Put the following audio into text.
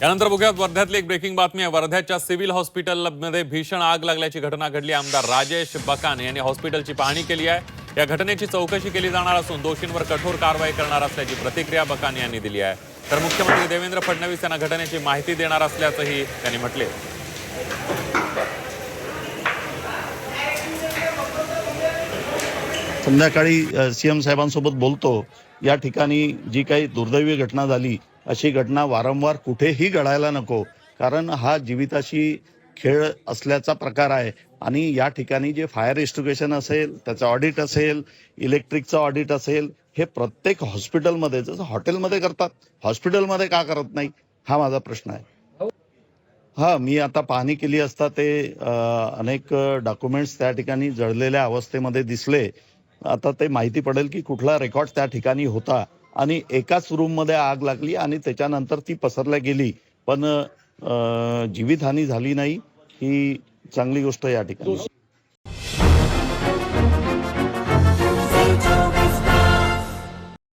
यानंतर बघूयात वर्ध्यातली एक ब्रेकिंग बातमी आहे। वर्ध्याच्या सिव्हिल हॉस्पिटलमध्ये भीषण आग लागल्याची घटना घडली। आमदार राजेश बकान यांनी हॉस्पिटलची पाहणी केली आहे। या घटनेची चौकशी केली जाणार असून दोषींवर कठोर कारवाई करणार असल्याची प्रतिक्रिया बकान यांनी दिली आहे। तर मुख्यमंत्री देवेंद्र फडणवीस यांना घटनेची माहिती देणार असल्याचंही त्यांनी म्हटले। संध्याकाळी सीएम साहेबांसोबत बोलतो। या ठिकाणी जी काही दुर्दैवी घटना झाली अशी घटना वारंवार कुठेही घडायला नको, कारण हा जीविताशी खेळ असल्याचा प्रकार आहे। आणि या ठिकाणी जे फायर एक्स्टिंग्विशन असेल, त्याचं ऑडिट असेल, इलेक्ट्रिकचं ऑडिट असेल, हे प्रत्येक हॉस्पिटलमध्ये जसं हॉटेलमध्ये करतात हॉस्पिटलमध्ये का करत नाही, हा माझा प्रश्न आहे। हा, मी आता पाहणी केली असता ते अनेक डॉक्युमेंट्स त्या ठिकाणी जळलेल्या अवस्थेमध्ये दिसले। आता ते माहिती पडेल की कुठला रेकॉर्ड त्या ठिकाणी होता आणि एकाच रूम मध्ये आग लागली आणि त्याच्यानंतर ती पसरल्या गेली, पण जीवितहानी झाली नाही, ही चांगली गोष्ट या ठिकाणी।